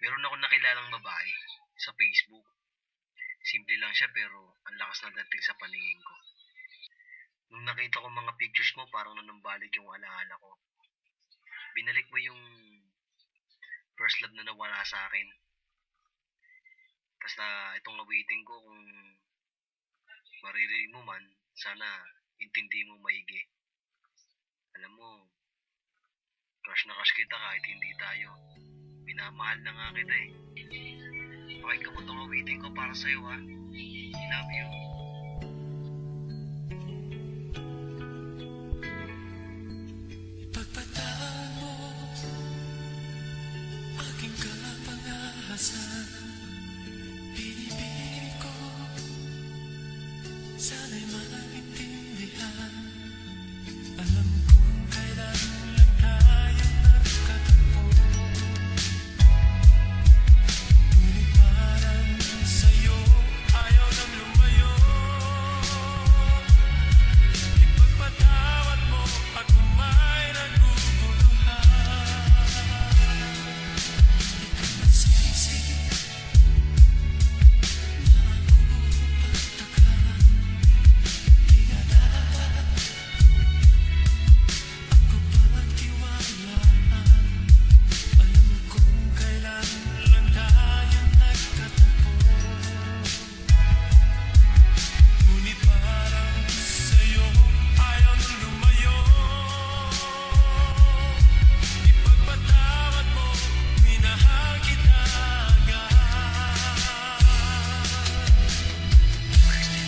Meron akong nakilalang babae sa Facebook. Simple lang siya pero ang lakas ng dating sa paningin ko. Nung nakita ko mga pictures mo, parang nanumbalik yung alaala ko. Binalik mo yung first love na nawala sa akin. Tapos itong awitin ko, kung maririnig mo man, sana intindi mo maigi. Alam mo, crush na crush kita kahit hindi tayo. Minamahal na nga kita eh. Pakinggan mo itong awitin ko para sa'yo ha. Love you. Ipagpataan mo aking kapangahasan. Pinipili ko sana'y maintindihan. Alam kong kailan lang tayo nagkatagpo. Ngunit parang sa'yo ayaw nang lumayo. Ipagpatawad mo at kung may naguguluhan, ikaw ang sisi na ako pagtakan. Di ka dapat ako pagtiwalaan. Alam kong kailan lang tayo nagkatagpo. Ngunit parang sa'yo ayaw nang lumayo. Ipagpatawad mo, minahal kita agad. Minahal kita agad.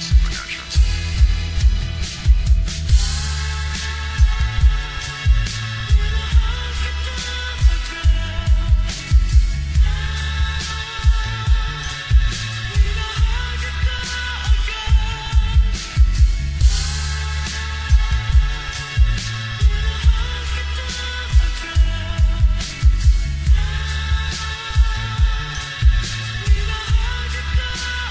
Minahal kita agad. Minahal kita agad. Minahal kita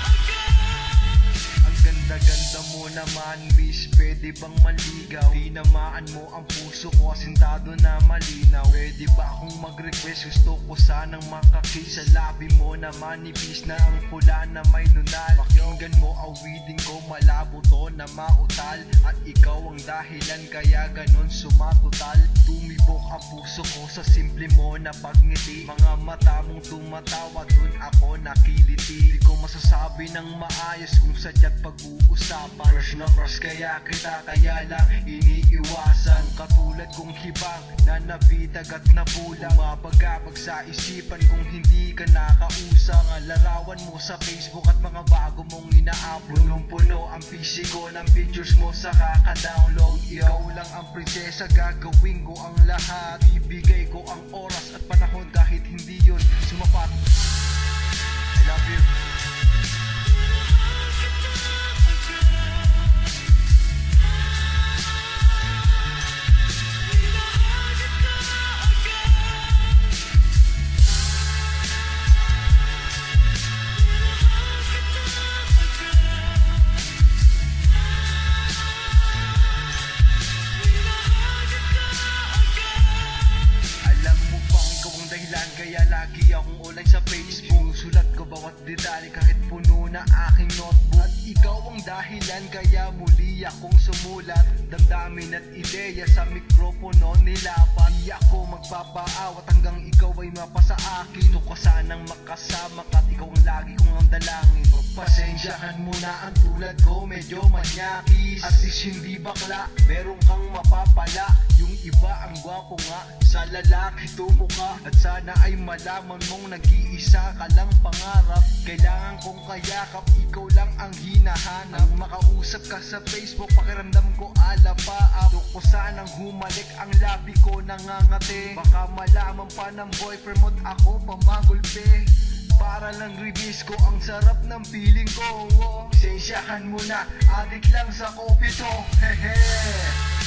agad. Ang ganda-ganda mo naman, miss, pwede bang maligaw? Tinamaan mo ang puso ko, asintado na malinaw. Pwede ba akong mag-request? Gusto ko sanang makakiss. Sa labi mo naman, ibis na ang pula na may nunal. Pakinggan mo awitin ko, malabo to na mautal. At ikaw ang dahilan kaya ganon sumatotal. Tumibok ang puso ko sa simple mo na pagngiti. Mga mata mong tumatawa, dun ako nakiliti. Di ko masasabi ng maayos kung sadya't pag-uusapan. Crush na crush kaya kita, kaya lang iniiwasan. Katulad kong hibang na nabitag at nabulang. Mapagabag sa isipan kung hindi ka nakausap. Ang larawan mo sa Facebook at mga bago mong ina-upload. Punong-puno ang PC ko ng pictures mo sa kaka-download. Ikaw lang ang prinsesa, gagawin ko ang lahat. Ibigay ko ang oras at panahon kahit hindi yun sumapat. I love you. Minahal kita agad. Minahal kita agad. Minahal kita agad. Minahal kita agad. Alam mo bang ikaw ang dahilan kaya lagi akong online sa Facebook. Sinusulat ko bawat detalye kahit puno na aking notebook. At ikaw ang dahilan kaya muli akong sumulat. Damdamin at ideya sa mikropono nilapat. Di ako magpapaawat hanggang ikaw ay mapasa akin. Gusto ko sanang makasama ka at ikaw ang lagi kong ang dalangin. Pasensyahan mo na ang tulad ko medyo manyakis. At least hindi bakla, meron kang mapapala. Yung iba ang gwapo nga, sa lalaki tumukha. At sana ay malaman mong nag-iisa ka lang pangarap. Kailangan kong kayakap, ikaw lang ang hinahanap. Ang makausap ka sa Facebook, pakiramdam ko alapaap. Gusto ko sanang humalik, ang labi ko nangangati. Baka malaman pa ng boyfriend mo't ako pamagulpe. Para lang release ko ang sarap ng feeling ko. Sensyahan mo na, adik lang sa kopi to. Hehe.